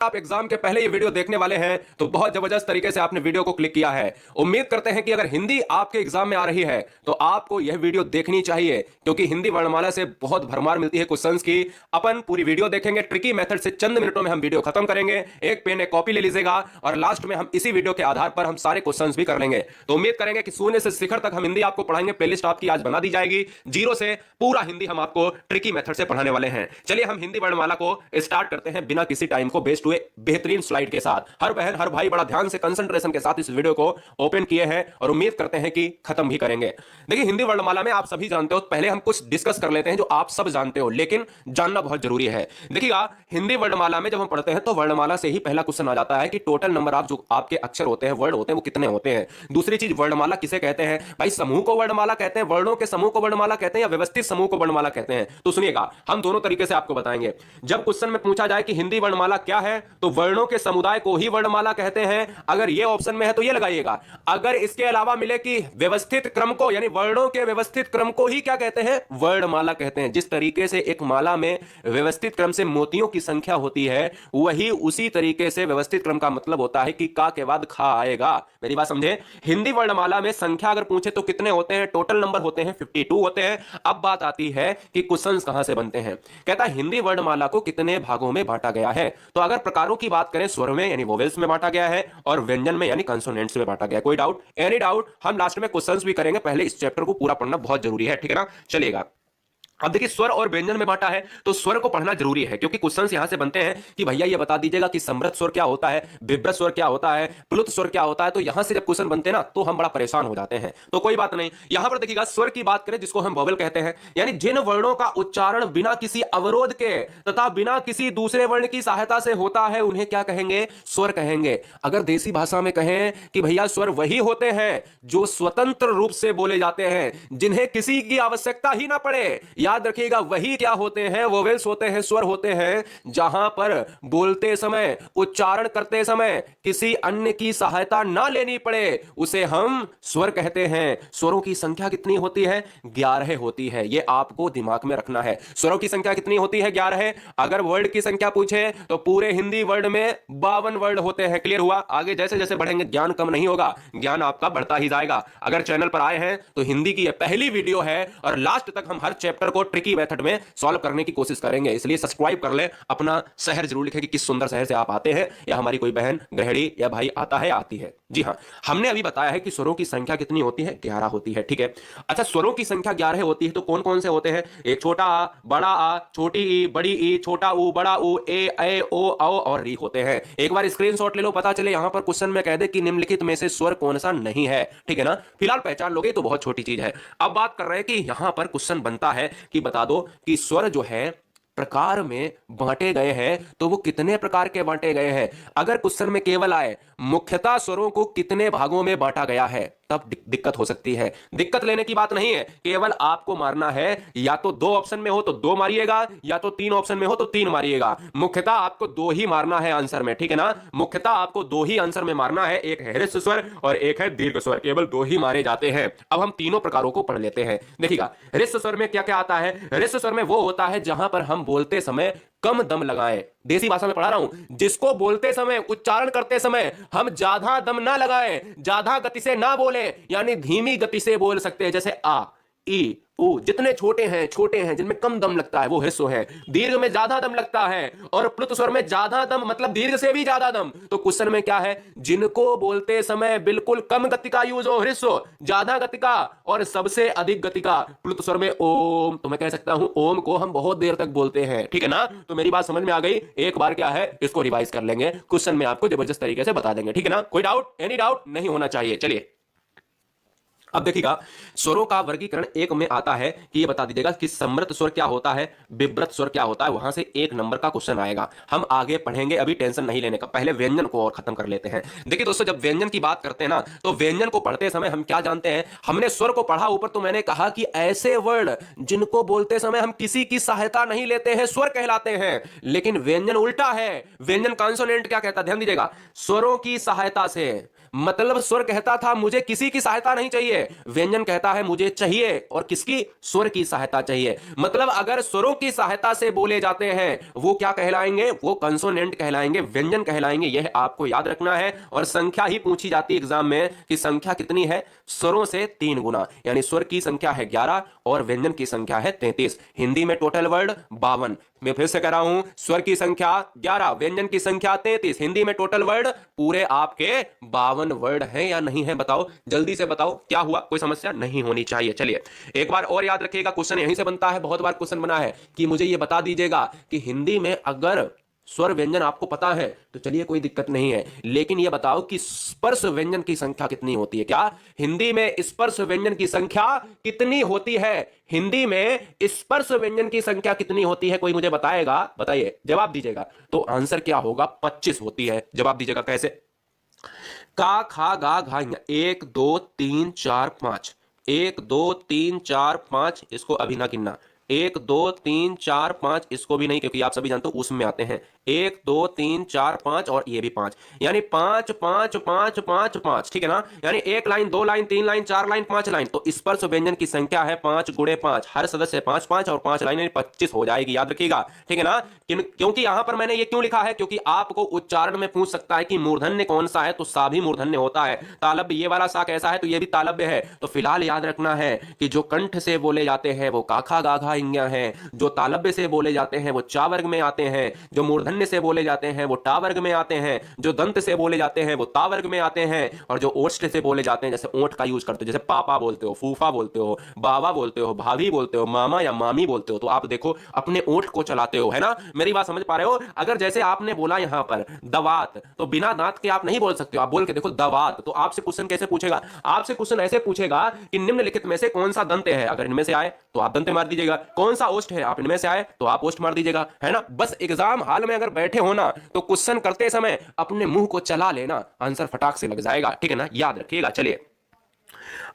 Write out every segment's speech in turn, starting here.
आप एग्जाम के पहले ये वीडियो देखने वाले हैं तो बहुत जबरदस्त तरीके से आपने वीडियो को क्लिक किया है। उम्मीद करते हैं कि अगर हिंदी आपके एग्जाम में आ रही है तो आपको यह वीडियो देखनी चाहिए, क्योंकि हिंदी वर्णमाला से बहुत भरमार मिलती है क्वेश्चंस की। अपन पूरी वीडियो देखेंगे, ट्रिकी मेथड से चंद मिनटों में हम वीडियो खत्म करेंगे। एक पेन एक कॉपी ले लीजिएगा और लास्ट में हम इसी वीडियो के आधार पर हम सारे क्वेश्चंस भी कर लेंगे। तो उम्मीद करेंगे कि शून्य से शिखर तक हम हिंदी आपको पढ़ाएंगे। प्लेलिस्ट आपकी आज बना दी जाएगी, जीरो से पूरा हिंदी हम आपको ट्रिकी मेथड से पढ़ाने वाले हैं। चलिए हम हिंदी वर्णमाला को स्टार्ट करते हैं बिना किसी टाइम को वेस्ट हुए, बेहतरीन स्लाइड के साथ। हर बहन हर भाई बड़ा ध्यान से कंसंट्रेशन के साथ इस वीडियो को ओपन किए हैं और उम्मीद करते हैं कि खत्म भी करेंगे। देखिए हिंदी वर्णमाला में आप सभी जानते हो, पहले हम कुछ डिस्कस कर लेते हैं जो आप सब जानते हो लेकिन जानना बहुत जरूरी है। देखिएगा हिंदी वर्णमाला में जब हम पढ़ते हैं तो वर्णमाला से ही पहला क्वेश्चन आ जाता है कि टोटल नंबर ऑफ जो आपके अक्षर होते हैं, वर्ड होते हैं, वो कितने होते हैं। दूसरी चीज, वर्णमाला किसे कहते हैं? भाई समूह को वर्णमाला कहते हैं, वर्णों के समूह को वर्णमाला कहते हैं या व्यवस्थित समूह को वर्णमाला कहते हैं? तो सुनिएगा, हम दोनों तरीके से आपको बताएंगे। जब क्वेश्चन में पूछा जाए कि हिंदी वर्णमाला क्या है तो वर्णों के समुदाय को ही वर्णमाला कहते हैं। अगर ये ऑप्शन में है तो ये लगाइएगा। अगर इसके अलावा मिले कि व्यवस्थित क्रम को, यानी वर्णों के व्यवस्थित क्रम को ही क्या कहते हैं? वर्णमाला कहते हैं। जिस तरीके से एक माला में व्यवस्थित क्रम से मोतियों की संख्या होती है, वही उसी तरीके से व्यवस्थित क्रम का मतलब होता है कि का के बाद खा आएगा। मेरी बात समझे? हिंदी वर्णमाला में संख्या अगर पूछे तो कितने होते हैं? टोटल नंबर होते हैं 52 होते हैं। अब बात आती है कि क्वेश्चंस कहां से बनते हैं। कहता है हिंदी वर्णमाला को कितने भागों में बांटा गया है। तो अगर प्रकारों की बात करें, स्वर में यानी वोवेल्स में बांटा गया है और व्यंजन में यानी कंसोनेंट्स में बांटा गया है। कोई डाउट? Any doubt? हम लास्ट में क्वेश्चंस भी करेंगे, पहले इस चैप्टर को पूरा पढ़ना बहुत जरूरी है, ठीक है ना? चलिएगा। अब देखिए स्वर और व्यंजन में बांटा है तो स्वर को पढ़ना जरूरी है, क्योंकि क्वेश्चंस यहां से बनते हैं कि भैया ये बता दीजिएगा कि समृद्ध स्वर क्या होता है, विभ्रत स्वर क्या होता है, प्लुत स्वर क्या होता है। तो यहां से जब क्वेश्चन बनते हैं ना तो हम बड़ा परेशान हो जाते हैं। तो कोई बात नहीं, यहां पर देखिएगा स्वर की बात करें जिसको हम वोवेल कहते हैं, यानी जिन वर्णों का उच्चारण बिना किसी अवरोध के तथा बिना किसी दूसरे वर्ण की सहायता से होता है उन्हें क्या कहेंगे? स्वर कहेंगे। अगर देसी भाषा में कहें कि भैया स्वर वही होते हैं जो स्वतंत्र रूप से बोले जाते हैं, जिन्हें किसी की आवश्यकता ही ना पड़े। याद रखिएगा, वही क्या होते हैं? वोवेल्स होते हैं, स्वर होते हैं जहां पर बोलते समय, उच्चारण करते समय किसी अन्य की सहायता ना लेनी पड़े, उसे हम स्वर कहते हैं। स्वरों की संख्या कितनी होती है? 11 होती है। यह आपको दिमाग में रखना है। स्वरों की संख्या कितनी होती है? 11। अगर वर्ड की संख्या पूछे तो पूरे हिंदी वर्ड में 52 वर्ड होते हैं। क्लियर हुआ? आगे जैसे जैसे बढ़ेंगे ज्ञान कम नहीं होगा, ज्ञान आपका बढ़ता ही जाएगा। अगर चैनल पर आए हैं तो हिंदी की यह पहली वीडियो है और लास्ट तक हम हर चैप्टर को ट्रिकी मेथड में सॉल्व करने की कोशिश करेंगे, इसलिए सब्सक्राइब कर ले। अपना शहर जरूर लिखें कि किस सुंदर शहर से आप आते हैं, या हमारी कोई बहन गृहिणी या भाई आता है, आती है। जी हां, हमने अभी बताया है कि स्वरों की संख्या कितनी होती है? 11 होती है, ठीक है। अच्छा, स्वरों की संख्या 11 होती है तो कौन कौन से होते हैं? एक छोटा आ, बड़ा आ, छोटी ई, बड़ी ई, छोटा ऊ, बड़ा ऊ, ए ओ और री होते हैं। एक बार स्क्रीनशॉट ले लो, पता चले यहां पर क्वेश्चन में कह दे कि निम्नलिखित में से स्वर कौन सा नहीं है, ठीक है ना? फिलहाल पहचान लोगे तो बहुत छोटी चीज है। अब बात कर रहे हैं कि यहां पर क्वेश्चन बनता है कि बता दो कि स्वर जो है प्रकार में बांटे गए हैं तो वो कितने प्रकार के बांटे गए हैं। अगर क्वेश्चन में केवल आए मुख्यतः स्वरों को कितने भागों में बांटा गया है, तब दिक्कत हो सकती है। दिक्कत लेने की बात नहीं है, केवल आपको मारना है या तो 2 ऑप्शन में हो तो 2 मारिएगा, या तो 3 ऑप्शन में हो तो 3 मारिएगा। मुख्यतः आपको 2 ही मारना है आंसर में, ठीक है ना? मुख्यतः आपको 2 ही आंसर में मारना है, एक है ह्रस्व स्वर और एक है दीर्घ स्वर। केवल 2 ही मारे जाते हैं। अब हम तीनों प्रकारों को पढ़ लेते हैं। देखिएगा ह्रस्व स्वर में क्या क्या आता है? ह्रस्व स्वर में वो होता है जहां पर हम बोलते समय कम दम लगाएं। देसी भाषा में पढ़ा रहा हूं, जिसको बोलते समय, उच्चारण करते समय हम ज्यादा दम ना लगाएं, ज्यादा गति से ना बोले, यानी धीमी गति से बोल सकते हैं, जैसे आ, ई, ऊ। जितने छोटे हैं जिनमें कम दम लगता है वो ह्रस्व है। दीर्घ में ज्यादा दम लगता है और प्लुत स्वर में ज्यादा दम, मतलब दीर्घ से भी ज्यादा दम। तो क्वेश्चन में क्या है? जिनको बोलते समय बिल्कुल कम गति का यूज हो ह्रस्व, ज्यादा गति का और सबसे अधिक गति का प्लुत स्वर में ओम। तो मैं कह सकता हूं ओम को हम बहुत देर तक बोलते हैं, ठीक है ना? तो मेरी बात समझ में आ गई? एक बार क्या है, इसको रिवाइज कर लेंगे, क्वेश्चन में आपको जबरदस्त तरीके से बता देंगे, ठीक है ना? कोई डाउट? एनी डाउट नहीं होना चाहिए। चलिए अब देखिएगा, स्वरों का वर्गीकरण एक में आता है कि ये बता दीजिएगा कि समृद्ध स्वर क्या होता है, विभ्रत स्वर क्या होता है। वहां से 1 नंबर का क्वेश्चन आएगा, हम आगे पढ़ेंगे, अभी टेंशन नहीं लेने का। पहले व्यंजन को और खत्म कर लेते हैं। देखिए दोस्तों, जब व्यंजन की बात करते हैं ना तो व्यंजन को पढ़ते समय हम क्या जानते हैं? हमने स्वर को पढ़ा ऊपर, तो मैंने कहा कि ऐसे वर्ड जिनको बोलते समय हम किसी की सहायता नहीं लेते हैं स्वर कहलाते हैं। लेकिन व्यंजन उल्टा है। व्यंजन कॉन्सोनेंट क्या कहता है? ध्यान दीजिएगा, स्वरों की सहायता से, मतलब स्वर कहता था मुझे किसी की सहायता नहीं चाहिए, देखिए व्यंजन कहता है मुझे चाहिए, और किसकी? स्वर की सहायता चाहिए। मतलब अगर स्वरों की सहायता से बोले जाते हैं वो क्या कहलाएंगे? वो कंसोनेंट कहलाएंगे, व्यंजन कहलाएंगे। यह आपको याद रखना है। और संख्या ही पूछी जाती है एग्जाम में कि संख्या कितनी है? स्वरों से 3 गुना, यानी स्वर की संख्या है 11 और व्यंजन की संख्या है 33। हिंदी में टोटल वर्ड 52। मैं फिर से कह रहा हूं, स्वर की संख्या 11, व्यंजन की संख्या 33। हिंदी में टोटल वर्ड पूरे आपके 52 वर्ड हैं या नहीं है? बताओ, जल्दी से बताओ, क्या हुआ? कोई समस्या नहीं होनी चाहिए। चलिए एक बार और याद रखिएगा, क्वेश्चन यहीं से बनता है, बहुत बार क्वेश्चन बना है कि मुझे यह बता दीजिएगा कि हिंदी में अगर स्वर व्यंजन आपको पता है तो चलिए कोई दिक्कत नहीं है, लेकिन यह बताओ कि स्पर्श व्यंजन की संख्या कितनी होती है? क्या हिंदी में स्पर्श व्यंजन की संख्या कितनी होती है? हिंदी में स्पर्श व्यंजन की संख्या कितनी होती है? कोई मुझे बताएगा? बताइए, जवाब दीजिएगा। तो आंसर क्या होगा? 25 होती है। जवाब दीजिएगा कैसे? का, खा, गा, घा, 1 2 3 4 5, 1 2 3 4 5, इसको अभी ना गिनना। 1 2 3 4 5, इसको भी नहीं, क्योंकि आप सभी जानते हो उसमें आते हैं। 1 2 3 4 5 और ये भी 5, यानी 5 5 5 5 5, ठीक है ना? यानी 1 line, 2 line, 3 line, 4 line, 5 line. तो स्पर्श व्यंजन की संख्या है 5 गुणे 5, हर सदस्य 5 5 और 5 लाइन, 25 हो जाएगी। याद रखिएगा, ठीक है ना? क्योंकि यहां पर मैंने ये क्यों लिखा है? क्योंकि आपको उच्चारण में पूछ सकता है कि मूर्धन्य कौन सा है, तो सा भी मूर्धन्य होता है। तालब्य, ये वाला सा कैसा है? तो ये भी तालब्य है। तो फिलहाल याद रखना है कि जो कंठ से बोले जाते हैं वो काखा गाघा इंज्ञा है, जो तालब्य से बोले जाते हैं वो चा वर्ग में आते हैं, जो मूर्धन्य से बोले जाते हैं वो टा वर्ग में आते हैं, जो दंत से बोले जाते हैं वो ता वर्ग में आते हैं, और जो ओष्ठ से बोले जाते हैं, जैसे ओंठ का यूज करते हो, जैसे पापा बोलते हो, फूफा बोलते हो, बाबा बोलते हो, भाभी बोलते हो, मामा या मामी बोलते हो, तो आप देखो अपने ओंठ को चलाते हो, है ना? मेरी बात समझ पा रहे हो? अगर जैसे आपने बोला यहां पर दवात, तो बिना दांत के आप नहीं बोल सकते हो, आप बोल के देखो दवात। तो आपसे क्वेश्चन कैसे पूछेगा? आपसे क्वेश्चन ऐसे पूछेगा कि निम्नलिखित में से कौन सा दंत है? अगर इनमें से आए तो आप दंत मार दीजिएगा। कौन सा ओष्ठ है? आप इनमें से आए तो आप ओष्ठ मार दीजिएगा, है ना? बस एग्जाम हॉल में अगर बैठे हो ना, तो क्वेश्चन करते समय अपने मुंह को चला लेना, आंसर फटाक से लग जाएगा, ठीक है ना? याद रखिएगा। चलिए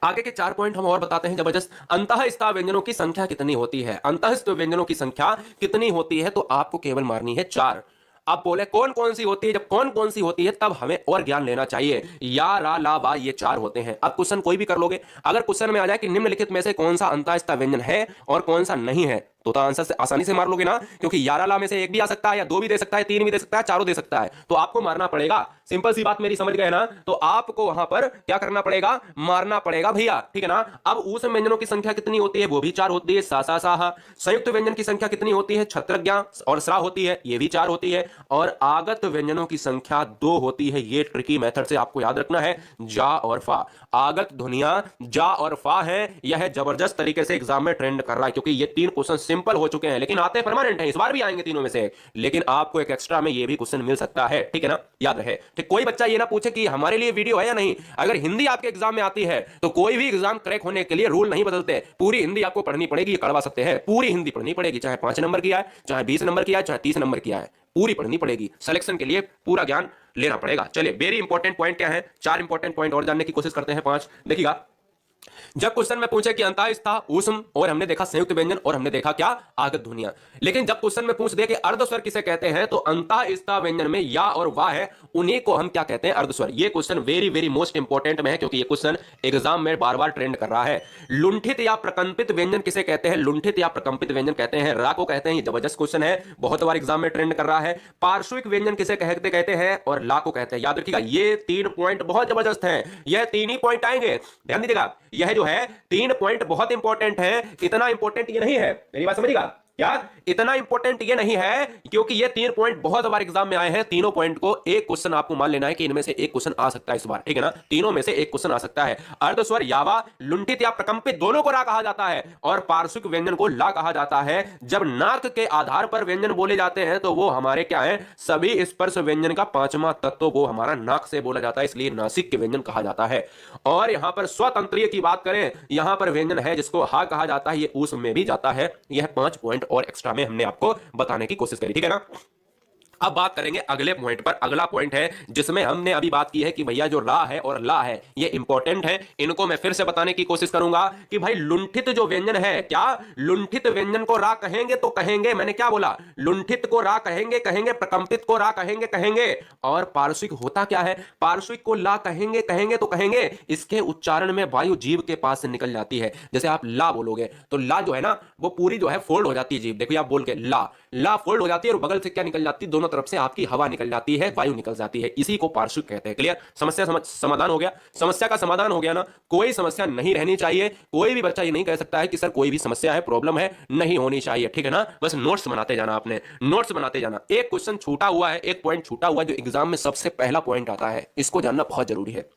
आगे के 4 पॉइंट हम और बताते हैं जबरदस्त। अंतःस्थ व्यंजनों की संख्या कितनी होती है? अंतःस्थ व्यंजनों की संख्या कितनी होती है? तो आपको केवल मारनी है 4। अब बोले कौन कौन सी होती है? जब कौन कौन सी होती है तब हमें और ज्ञान लेना चाहिए। या, रा, ला, बा, ये 4 होते हैं। अब क्वेश्चन कोई भी कर लोगे, अगर क्वेश्चन में आ जाए कि निम्नलिखित में से कौन सा अंतःस्थ व्यंजन है और कौन सा नहीं है, तो आंसर से आसानी से मार लोगे ना, क्योंकि 11 ला में से एक भी आ सकता है, या 2 भी दे सकता है, 3 भी दे सकता है, 4 दे सकता है, तो आपको मारना पड़ेगा। सिंपल सी बात मेरी समझ गए ना? तो आपको वहां पर क्या करना पड़ेगा? मारना पड़ेगा भैया, ठीक है ना? अब उस व्यंजनों की संख्या कितनी होती है? वो भी 4 होती है, सा सा साहा। संयुक्त व्यंजन की संख्या कितनी होती है? छत्रज्ञा और स्रा होती है, ये भी 4 होती है। और आगत व्यंजनों की संख्या 2 होती है। ये ट्रिकी मेथड से आपको याद रखना है, जा और फा। आगत ध्वनियां जा और फा है। यह जबरदस्त तरीके से एग्जाम में ट्रेंड कर रहा है, क्योंकि ये 3 क्वेश्चन सिंपल हो चुके हैं, लेकिन आते परमानेंट हैं, इस बार भी आएंगे तीनों में से, लेकिन आपको एक एक्स्ट्रा में ये भी क्वेश्चन मिल सकता है, ठीक है ना? याद रहे। ठीक, कोई बच्चा ये ना पूछे कि हमारे लिए वीडियो है या नहीं। अगर हिंदी आपके एग्जाम में आती है तो कोई भी एग्जाम क्रैक होने के लिए रूल नहीं बदलते, पूरी हिंदी आपको पढ़नी पड़ेगी। ये कड़वा सत्य है, पूरी हिंदी पढ़नी पड़ेगी, चाहे 5 नंबर की आए, चाहे 20 नंबर की आए, चाहे 30 नंबर की आए, पूरी पढ़नी पड़ेगी। सिलेक्शन के लिए पूरा ज्ञान लेना पड़ेगा। चलिए वेरी इंपॉर्टेंट पॉइंट क्या है? 4 इंपॉर्टेंट पॉइंट और जानने की कोशिश करते हैं। 5 देखिएगा। जब क्वेश्चन में पूछे कि अंतःस्थ, ऊष्म, और हमने देखा संयुक्त व्यंजन, और हमने देखा क्या? आगत ध्वनियां। लेकिन जब क्वेश्चन में पूछ दे कि अर्धस्वर किसे कहते हैं, तो अंतःस्थ व्यंजन में या और वाह है, उन्हीं को हम क्या कहते हैं? अर्धस्वर। ये question very very most important में है, क्योंकि ये क्वेश्चन एग्जाम में बार बार ट्रेंड कर रहा है। लुंठित या प्रकंपित व्यंजन किसे कहते हैं? लुंठित या प्रकंपित व्यंजन कहते हैं रा को कहते हैं। ये जबरदस्त क्वेश्चन है, बहुत बार एग्जाम में ट्रेंड कर रहा है। पार्श्विक व्यंजन किसे कहते हैं? और ला को कहते हैं। याद रखिएगा, ये 3 पॉइंट बहुत जबरदस्त हैं। यह 3 ही पॉइंट आएंगे, ध्यान दीजिएगा। यह जो है 3 पॉइंट बहुत इंपॉर्टेंट है। इतना इंपॉर्टेंट ये नहीं है, मेरी बात समझिएगा। क्या इतना इंपॉर्टेंट ये नहीं है, क्योंकि ये 3 पॉइंट बहुत बार एग्जाम में आए हैं। तीनों पॉइंट को एक क्वेश्चन आपको मान लेना है कि इनमें से एक क्वेश्चन आ सकता है इस बार, ठीक है ना? तीनों में से एक क्वेश्चन आ सकता है। अर्धस्वर यावा, लुंठित या प्रकंपित, दोनों को रा कहा जाता है, और पार्श्विक व्यंजन को ला कहा जाता है। जब नाक के आधार पर व्यंजन बोले जाते हैं तो वो हमारे क्या है? सभी स्पर्श व्यंजन का 5वां तत्व वो हमारा नाक से बोला जाता है, इसलिए नासिक के व्यंजन कहा जाता है। और यहां पर स्वतंत्रीय की बात करें, यहां पर व्यंजन है जिसको हा कहा जाता है, ये ऊष्म में भी जाता है। यह 5 पॉइंट और एक्स्ट्रा में हमने आपको बताने की कोशिश करी, ठीक है ना? अब बात करेंगे अगले पॉइंट पर। अगला पॉइंट है जिसमें हमने अभी बात की है कि भैया जो रा है और ला है ये इंपॉर्टेंट है। इनको मैं फिर से बताने की कोशिश करूंगा कि भाई लुंठित जो व्यंजन है, क्या लुंठित व्यंजन को रा कहेंगे तो कहेंगे, मैंने क्या बोला, लुंठित को रा कहेंगे कहेंगे, प्रकंपित को रा कहेंगे कहेंगे, और पार्श्विक होता क्या है, पार्श्विक को ला कहेंगे कहेंगे तो कहेंगे। इसके उच्चारण में वायु जीभ के पास से निकल जाती है। जैसे आप ला बोलोगे तो ला जो है ना वो पूरी जो है फोल्ड हो जाती है जीभ। देखो आप बोल के ला, ला फोल्ड हो जाती है और बगल से क्या निकल जाती है, दोनों तरफ से आपकी हवा निकल जाती है, वायु निकल जाती है। इसी को पार्श्विक कहते हैं। क्लियर? समस्या समाधान हो गया। समस्या का समाधान हो गया ना। कोई समस्या नहीं रहनी चाहिए। कोई भी बच्चा ये नहीं कह सकता है कि सर कोई भी समस्या है, प्रॉब्लम है, नहीं होनी चाहिए। ठीक है ना? बस नोट्स बनाते जाना, आपने नोट्स बनाते जाना। एक क्वेश्चन छूटा हुआ है, एक पॉइंट छूटा हुआ है जो एग्जाम में सबसे पहला पॉइंट आता है, इसको जानना बहुत जरूरी है।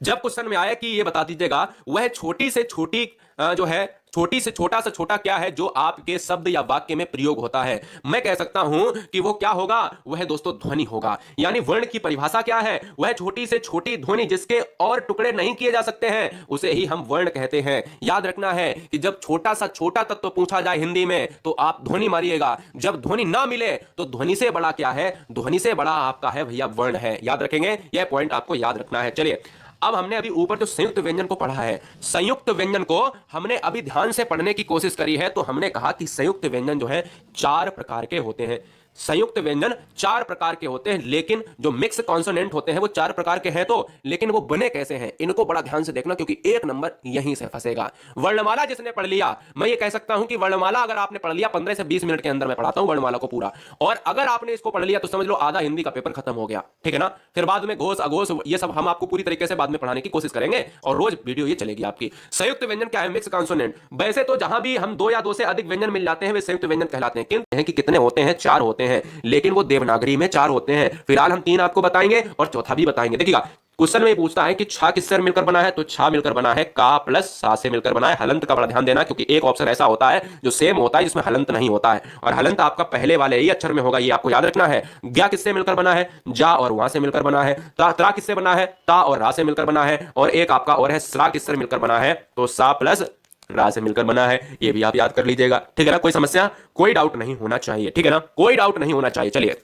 जब क्वेश्चन में आया कि ये बता दीजिएगा वह छोटी से छोटी जो है, छोटी से छोटा सा छोटा क्या है जो आपके शब्द या वाक्य में प्रयोग होता है। मैं कह सकता हूं कि वो क्या होगा, वह दोस्तों ध्वनि होगा। यानी वर्ण की परिभाषा क्या है, वह छोटी से छोटी ध्वनि जिसके और टुकड़े नहीं किए जा सकते हैं उसे ही हम वर्ण कहते हैं। याद रखना है कि जब छोटा सा छोटा तत्व पूछा जाए हिंदी में तो आप ध्वनि मारिएगा। जब ध्वनि ना मिले तो ध्वनि से बड़ा क्या है, ध्वनि से बड़ा आपका है भैया वर्ण है। याद रखेंगे, यह पॉइंट आपको याद रखना है। चलिए अब हमने अभी ऊपर जो संयुक्त व्यंजन को पढ़ा है, संयुक्त व्यंजन को हमने अभी ध्यान से पढ़ने की कोशिश करी है। तो हमने कहा कि संयुक्त व्यंजन जो है 4 प्रकार के होते हैं। संयुक्त व्यंजन 4 प्रकार के होते हैं, लेकिन जो मिक्स कॉन्सोनेंट होते हैं वो 4 प्रकार के हैं। तो लेकिन वो बने कैसे हैं, इनको बड़ा ध्यान से देखना, क्योंकि एक नंबर यहीं से फंसेगा। वर्णमाला जिसने पढ़ लिया, मैं ये कह सकता हूं कि वर्णमाला अगर आपने पढ़ लिया 15 से 20 मिनट के अंदर मैं पढ़ाता हूं वर्णमाला को पूरा, और अगर आपने इसको पढ़ लिया तो समझ लो आधा हिंदी का पेपर खत्म हो गया। ठीक है ना? फिर बाद में घोष अघोष ये सब हम आपको पूरी तरीके से बाद में पढ़ाने की कोशिश करेंगे और रोज वीडियो ये चलेगी आपकी। संयुक्त व्यंजन क्या है, मिक्स कॉन्सोनेंट। वैसे तो जहां भी हम 2 या 2 से अधिक व्यंजन मिल जाते हैं वे संयुक्त व्यंजन कहलाते हैं। कि कितने होते हैं, 4 होते हैं, लेकिन वो देवनागरी में 4 होते हैं। फिलहाल हम 3 आपको बताएंगे और चौथा भी बताएंगे। देखिएगा क्वेश्चन में पूछता है कि छा किससे मिलकर बना है, तो छा मिलकर बना है का प्लस सा से मिलकर बना है। हलंत का बड़ा ध्यान देना, क्योंकि एक ऑप्शन ऐसा होता है जो सेम होता है जिसमें हलंत नहीं होता है, और हलंत आपका पहले वाले ही अक्षर में होगा, ये आपको याद रखना है। ज्ञा किससे मिलकर बना है, जा और वहां से मिलकर बना है। त्रा किससे बना है, ता और रा से मिलकर बना है। और एक आपका और है स्रा किससे मिलकर बना है, तो सा प्लस रा से मिलकर बना है। ये भी आप याद कर लीजिएगा। ठीक है ना? कोई समस्या, कोई डाउट नहीं होना चाहिए। ठीक है ना? कोई डाउट नहीं होना चाहिए। चलिए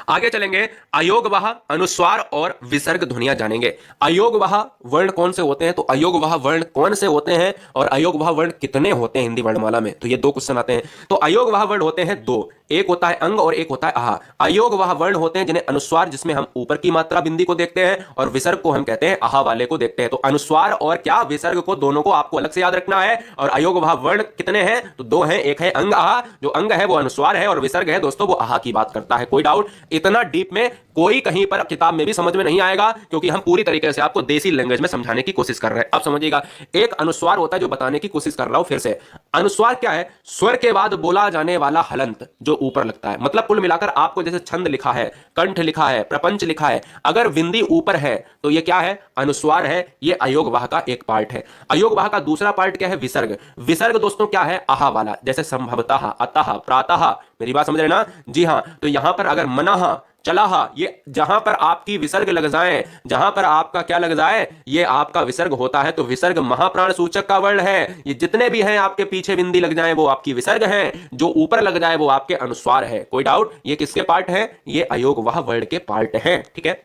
आगे चलेंगे। अयोगवाह, अनुस्वार और विसर्ग ध्वनियां जानेंगे। अयोगवाह वर्ण कौन से होते हैं, तो अयोगवाह वर्ण कौन से होते हैं और अयोगवाह वर्ण कितने होते हैं हिंदी वर्णमाला में, तो ये 2 क्वेश्चन आते हैं। तो अयोगवाह वर्ण होते हैं 2, एक होता है अंग और एक होता है आहा। अयोगवाह वर्ण होते हैं जिन्हें अनुस्वार, जिसमें हम ऊपर की मात्रा बिंदी को देखते हैं, और विसर्ग को हम कहते हैं आहा वाले को देखते हैं। तो अनुस्वार और क्या विसर्ग को दोनों को आपको अलग से याद रखना है। और अयोगवाह वर्ण कितने हैं, तो 2 हैं, एक है अंग आहा, जो अंग है वो अनुस्वार है, और विसर्ग है दोस्तों वो आहा की बात करता है। कोई डाउट, इतना डीप में कोई कहीं पर किताब में भी समझ में नहीं आएगा, क्योंकि हम पूरी तरीके से आपको देसी लैंग्वेज में समझाने की कोशिश कर रहे हैं। अब समझिएगा, एक अनुस्वार होता है जो बताने की कोशिश कर रहा हूं फिर से। अनुस्वार क्या है, स्वर के बाद बोला जाने वाला हलंत जो ऊपर लगता है। मतलब कुल मिलाकर आपको जैसे छंद लिखा है, कंठ लिखा है, प्रपंच लिखा है, अगर विंदी ऊपर है तो ये क्या है, अनुस्वार है। ये अयोगवाह का एक पार्ट है। अयोगवाह का दूसरा पार्ट क्या है, विसर्ग। विसर्ग दोस्तों क्या है, आहा वाला, जैसे संभवतः, अतः, प्रातः। मेरी बात समझ रहे ना? जी हां। तो यहां पर अगर मनः, चलाहा, ये जहां पर आपकी विसर्ग लग जाए, जहां पर आपका क्या लग जाए, ये आपका विसर्ग होता है। तो विसर्ग महाप्राण सूचक का वर्ण है। ये जितने भी हैं आपके पीछे बिंदी लग जाए वो आपकी विसर्ग हैं, जो ऊपर लग जाए वो आपके अनुस्वार है। कोई डाउट, ये किसके पार्ट है, ये अयोगवाह वर्ण के पार्ट हैं। ठीक है?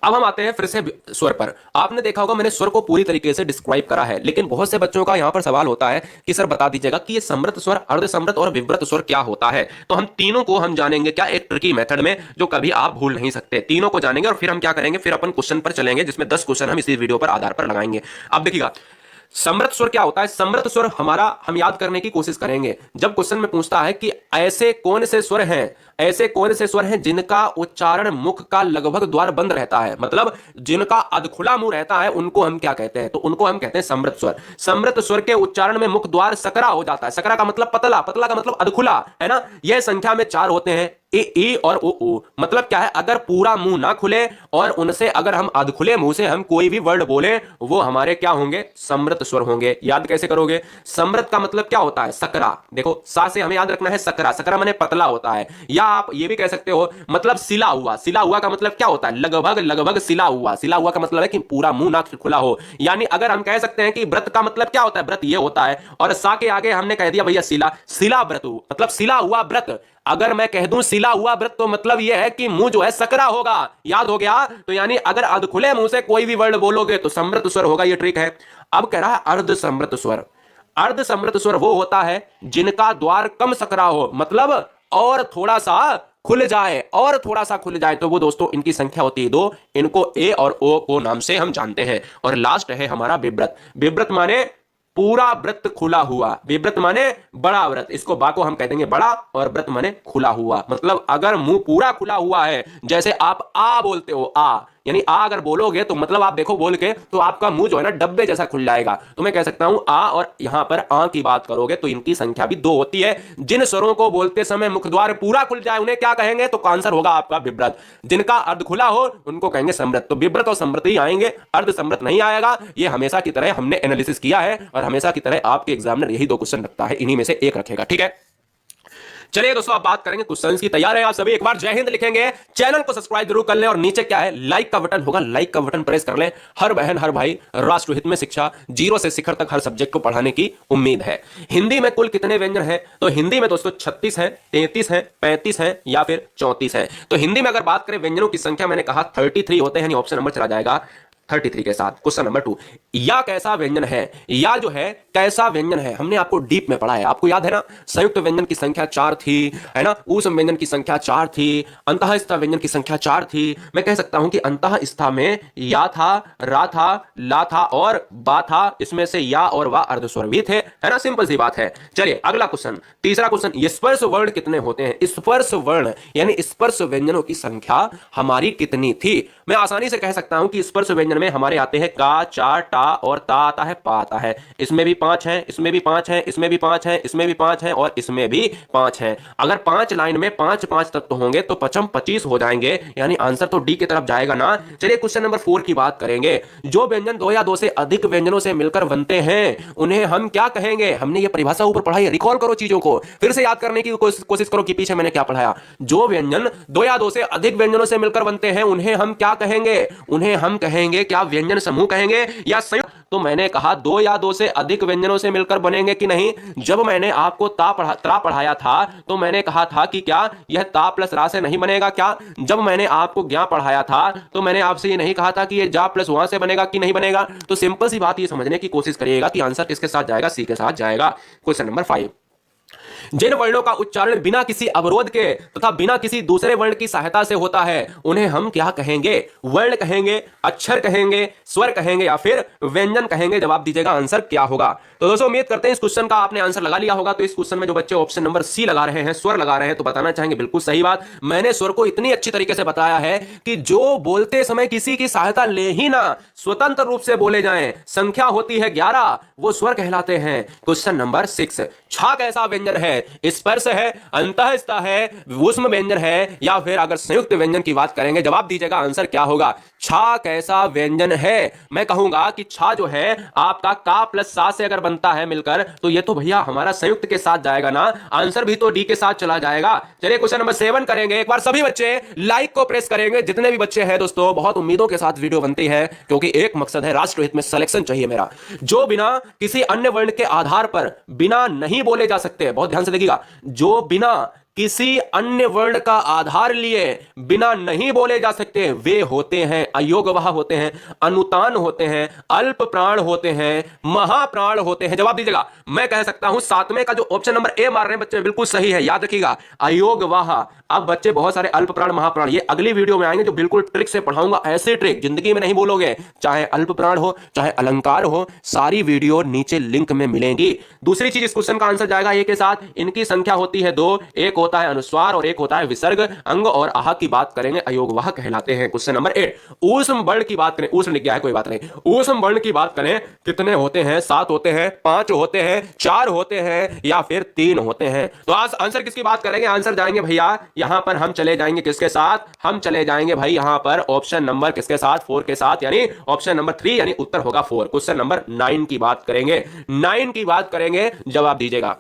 अब हम आते हैं फिर से स्वर पर। आपने देखा होगा मैंने स्वर को पूरी तरीके से डिस्क्राइब करा है, लेकिन बहुत से बच्चों का यहां पर सवाल होता है कि सर बता दीजिएगा कि ये समृत स्वर, अर्ध समृत और विव्रत स्वर क्या होता है। तो हम तीनों को हम जानेंगे, क्या एक ट्रिकी मेथड में जो कभी आप भूल नहीं सकते। तीनों को जानेंगे और फिर हम क्या करेंगे, फिर अपन क्वेश्चन पर चलेंगे, जिसमें 10 क्वेश्चन हम इसी वीडियो पर आधार पर लगाएंगे। अब देखिएगा समृत स्वर क्या होता है। समृत स्वर हमारा हम याद करने की कोशिश करेंगे। जब क्वेश्चन में पूछता है कि ऐसे कौन से स्वर हैं, ऐसे कौन से स्वर हैं जिनका उच्चारण मुख का लगभग द्वार बंद रहता है, मतलब जिनका अधखुला मुंह रहता है, उनको हम क्या कहते हैं, तो उनको हम कहते हैं समृत स्वर। समृत स्वर के उच्चारण में मुख द्वार सकरा हो जाता है। सकरा का मतलब पतला, पतला का मतलब अधखुला, है ना? यह संख्या में 4 होते हैं, ए और ओ। मतलब क्या है, अगर पूरा मुंह ना खुले और उनसे अगर हम अधखुले मुंह से हम कोई भी वर्ड बोले, वो हमारे क्या होंगे, समृत स्वर होंगे। याद कैसे करोगे, समृत का मतलब क्या होता है, सकरा। देखो सा से हमें याद रखना है सकरा, सकरा माने पतला होता है। या आप ये भी कह सकते हो मतलब सिला हुआ। सिला हुआ का मतलब क्या होता है, लगभग लगभग सिला हुआ। सिला हुआ का मतलब है कि पूरा मुंह ना खुला हो। यानी अगर हम कह सकते हैं कि व्रत का मतलब क्या होता है, व्रत ये होता है, और सा के आगे हमने कह दिया भैया सिला, सिला व्रत मतलब सिला हुआ व्रत। अगर मैं कह दूं सिला हुआ व्रत तो मतलब यह है कि मुंह जो है सकरा होगा, याद हो गया। तो यानी अगर अधखुले मुंह से कोई भी वर्ड बोलोगे तो समृत स्वर होगा, ये ट्रिक है। अब कह रहा है अर्ध समृत स्वर। अर्ध समृत स्वर वो होता है जिनका द्वार कम सकरा हो, मतलब और थोड़ा सा खुल जाए, और थोड़ा सा खुल जाए, तो वो दोस्तों इनकी संख्या होती है 2। इनको ए और ओ को नाम से हम जानते हैं। और लास्ट है हमारा विव्रत। विव्रत माने पूरा व्रत खुला हुआ, विव्रत माने बड़ा व्रत, इसको बा को हम कह देंगे बड़ा, और व्रत माने खुला हुआ, मतलब अगर मुंह पूरा खुला हुआ है, जैसे आप आ बोलते हो, आ यानी आ अगर बोलोगे तो मतलब आप देखो बोल के तो आपका मुंह जो है ना डब्बे जैसा खुल जाएगा। तो मैं कह सकता हूं आ, और यहां पर आ की बात करोगे तो इनकी संख्या भी 2 होती है। जिन स्वरों को बोलते समय मुखद्वार पूरा खुल जाए उन्हें क्या कहेंगे, तो आंसर होगा आपका विव्रत। जिनका अर्ध खुला हो उनको कहेंगे समृत। तो विव्रत और समृत ही आएंगे, अर्ध समृत नहीं आएगा। ये हमेशा की तरह हमने एनालिसिस किया है, और हमेशा की तरह आपके एग्जामिनर यही 2 क्वेश्चन रखता है, इन्हीं में से एक रखेगा, ठीक है। चलिए दोस्तों आप बात करेंगे क्वेश्चंस की। तैयार है आप सभी? एक बार जय हिंद लिखेंगे, चैनल को सब्सक्राइब जरूर कर लें, और नीचे क्या है लाइक का बटन होगा, लाइक का बटन प्रेस कर लें। हर बहन हर भाई राष्ट्रहित में शिक्षा, जीरो से शिखर तक हर सब्जेक्ट को पढ़ाने की उम्मीद है। हिंदी में कुल कितने व्यंजन हैं? तो हिंदी में दोस्तों 36 है, 33 है, 35 है, या फिर 34 है। तो हिंदी में अगर बात करें व्यंजनों की संख्या, मैंने कहा 33 होते हैं, ऑप्शन नंबर चला जाएगा 33 के साथ। क्वेश्चन नंबर 2, या कैसा व्यंजन है? या जो है कैसा व्यंजन है, हमने आपको डीप में पढ़ा है, आपको याद है ना। संयुक्त व्यंजन की संख्या 4 थी, है ना। ऊष्म व्यंजन की संख्या 4 थी, अंतःस्था व्यंजन की संख्या 4 थी। मैं कह सकता हूं कि अंतःस्था में या था, रा था, ला था और बा था, इसमें से या और वा अर्धस्वर भी थे, है ना। सिंपल सी बात है। चलिए अगला क्वेश्चन, तीसरा क्वेश्चन, स्पर्श वर्ण कितने होते हैं? स्पर्श वर्ण यानी स्पर्श व्यंजनों की संख्या हमारी कितनी थी? मैं आसानी से कह सकता हूं कि स्पर्श व्यंजन में हमारे आते हैं का, चा, टा, और ता आता है, पा आता है। इसमें भी 5 हैं, इसमें भी 5 हैं, इसमें भी 5 हैं, इसमें भी 5 हैं, और इसमें भी 5 हैं। अगर 5 लाइन में 5 5 तत्व होंगे तो 5 25 हो जाएंगे, यानी आंसर तो डी की तरफ जाएगा ना। चलिए क्वेश्चन नंबर 4 की बात करेंगे। जो व्यंजन 2 या 2 से अधिक व्यंजनों से मिलकर बनते हैं उन्हें हम क्या कहेंगे? हमने ये परिभाषा ऊपर पढ़ाई है, रिकॉल करो चीजों को, फिर से याद करने की कोशिश करो कि पीछे मैंने क्या पढ़ाया। जो व्यंजन 2 या 2 से अधिक व्यंजनों से मिलकर बनते हैं उन्हें हम क्या कहेंगे? उन्हें हम कहेंगे क्या व्यंजन समूह कहेंगे या संयुक्त? तो मैंने कहा 2 या 2 से अधिक व्यंजनों से मिलकर बनेंगे कि नहीं। जब मैंने आपको त्रा पढ़ाया था तो मैंने कहा था कि क्या यह ता प्लस रा से नहीं बनेगा क्या? जब मैंने आपको ज्ञा पढ़ाया था तो मैंने आपसे ये नहीं कहा था कि यह जा प्लस वहां से बनेगा कि नहीं बनेगा। तो सिंपल सी बात ये समझने की कोशिश करिएगा कि आंसर किसके साथ जाएगा, सी के साथ जाएगा। क्वेश्चन नंबर 5, जिन वर्णों का उच्चारण बिना किसी अवरोध के तथा बिना किसी दूसरे वर्ण की सहायता से होता है उन्हें हम क्या कहेंगे? वर्ण कहेंगे, अक्षर कहेंगे, स्वर कहेंगे, या फिर व्यंजन कहेंगे? जवाब दीजिएगा, आंसर क्या होगा। तो दोस्तों उम्मीद करते हैं इस क्वेश्चन का आपने आंसर लगा लिया होगा। तो इस क्वेश्चन में जो बच्चे ऑप्शन नंबर सी लगा रहे हैं, स्वर लगा रहे हैं, तो बताना चाहेंगे बिल्कुल सही बात। मैंने स्वर को इतनी अच्छी तरीके से बताया है कि जो बोलते समय किसी की सहायता ले ही ना, स्वतंत्र रूप से बोले जाएं, संख्या होती है 11, वो स्वर कहलाते हैं। क्वेश्चन नंबर 6, छा कैसा व्यंजन है? स्पर्श है, अंतःस्था है, ऊष्म व्यंजन है, या फिर अगर संयुक्त व्यंजन की बात करेंगे? जवाब दीजिएगा, आंसर क्या होगा। छा कैसा व्यंजन है? मैं कहूंगा कि छा जो है आपका का प्लस सा से अगर बनता है मिलकर, तो ये तो भैया हमारा संयुक्त के साथ जाएगा ना, आंसर भी तो डी के साथ चला जाएगा। चलिए क्वेश्चन नंबर 7 करेंगे। एक बार सभी बच्चे लाइक को प्रेस करेंगे, जितने भी बच्चे हैं दोस्तों। बहुत उम्मीदों के साथ वीडियो बनती है क्योंकि एक मकसद है, राष्ट्रहित में सिलेक्शन चाहिए मेरा। जो बिना किसी अन्य वर्ण के आधार पर बिना नहीं बोले जा सकते, बहुत ध्यान से देखिएगा, जो बिना किसी अन्य वर्ण का आधार लिए बिना नहीं बोले जा सकते, वे होते हैं अयोगवाह होते हैं, अनुतान होते हैं, अल्प प्राण होते हैं, महाप्राण होते हैं। जवाब दीजिएगा। मैं कह सकता हूं 7वें का जो ऑप्शन नंबर ए मार रहे हैं बच्चे, बिल्कुल सही है, याद रखिएगा, अयोगवाह। अब बच्चे बहुत सारे अल्प प्राण महाप्राण, ये अगली वीडियो में आएंगे जो बिल्कुल ट्रिक से पढ़ाऊंगा, ऐसे ट्रिक जिंदगी में नहीं बोलोगे, चाहे अल्प प्राण हो चाहे अलंकार हो, सारी वीडियो नीचे लिंक में मिलेंगी। दूसरी चीज, इस क्वेश्चन का आंसर जाएगा ए के साथ। इनकी संख्या होती है 2, एक होता है अनुस्वार और एक होता है विसर्ग। अंग और आह की बात करेंगे, अयोगवाह कहलाते हैं। क्वेश्चन नंबर 8, ऊष्म वर्ण की बात करें, ऊष्म लिख गया है कोई बात नहीं, ऊष्म वर्ण की बात करें, कितने होते हैं? 7 होते हैं, 5 होते हैं, 4 होते हैं, या फिर 3 होते हैं? तो आज आंसर किसकी बात करेंगे? आंसर जाएंगे भैया यहां पर हम चले जाएंगे किसके साथ? हम चले जाएंगे भाई यहां पर ऑप्शन नंबर किसके साथ? 4 के साथ, यानी ऑप्शन नंबर 3, यानी उत्तर होगा 4। क्वेश्चन नंबर 9 की बात करेंगे, 9 की बात करेंगे, जवाब दीजिएगा।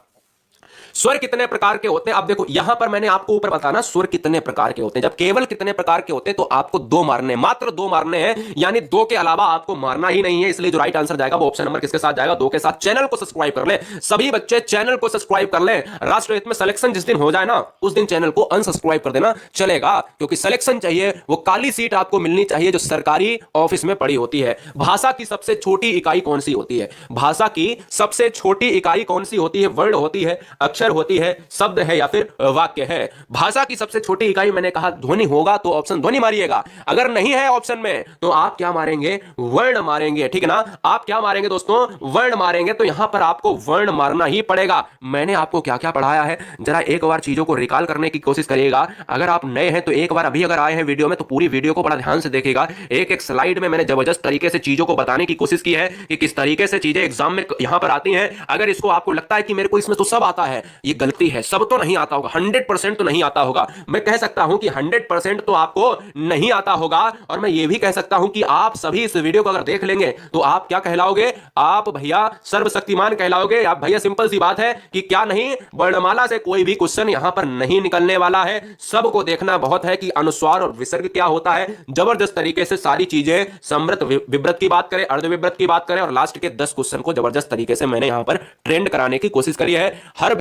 स्वर कितने प्रकार के होते हैं? अब देखो यहां पर मैंने आपको ऊपर बताना स्वर कितने प्रकार के होते हैं। जब केवल कितने प्रकार के होते हैं तो आपको दो मारने, मात्र दो मारने हैं, यानी दो के अलावा आपको मारना ही नहीं है। इसलिए जो राइट आंसर जाएगा वो ऑप्शन नंबर किसके साथ जाएगा? दो के साथ। चैनल को सब्सक्राइब कर ले, सभी बच्चे चैनल को सब्सक्राइब कर ले। राष्ट्रहित में सिलेक्शन जिस दिन हो जाए ना, उस दिन चैनल को अनसब्सक्राइब कर देना चलेगा, क्योंकि सिलेक्शन चाहिए, वो काली सीट आपको मिलनी चाहिए जो सरकारी ऑफिस में पड़ी होती है। भाषा की सबसे छोटी इकाई कौन सी होती है? भाषा की सबसे छोटी इकाई कौन सी होती है? वर्ड होती है, अक्षर होती है, शब्द है, या फिर वाक्य है? भाषा की सबसे छोटी इकाई मैंने कहा ध्वनि होगा, तो ऑप्शन ध्वनि मारिएगा। अगर नहीं है ऑप्शन में तो आप क्या मारेंगे? वर्ण मारेंगे, ठीक है ना? आप क्या मारेंगे दोस्तों? वर्ण मारेंगे। तो यहां पर आपको वर्ण मारना ही पड़ेगा। मैंने आपको क्या क्या पढ़ाया है जरा एक बार चीजों को रिकॉल करने की कोशिश करिएगा। अगर आप नए हैं तो एक बार, अभी अगर आए हैं वीडियो में तो पूरी वीडियो को बड़ा ध्यान से देखिएगा। एक एक स्लाइड में मैंने जबरदस्त तरीके से चीजों को बताने की कोशिश की है कि किस तरीके से चीजें एग्जाम में यहां पर आती हैं। अगर इसको आपको लगता है कि मेरे को इसमें तो सब आता है, ये गलती है। सब तो नहीं आता होगा, 100% तो नहीं आता होगा। मैं कह सकता हूं कि 100% तो आपको नहीं आता होगा, और मैं ये भी कह सकता हूं कि आप सभी इस वीडियो को अगर देख लेंगे तो आप क्या कहलाओगे? आप भैया सर्वशक्तिमान कहलाओगे। आप भैया, सिंपल सी बात है कि क्या नहीं, वर्णमाला से कोई भी क्वेश्चन यहां पर नहीं निकलने वाला है। सबको देखना बहुत है कि अनुस्वार और विसर्ग क्या होता है। जबरदस्त तरीके से सारी चीजें, समृत विब्रत की बात करें, अर्धविब्रत की बात करें, और लास्ट के 10 क्वेश्चन को जबरदस्त तरीके से मैंने यहां पर ट्रेंड कराने की कोशिश करी है। हर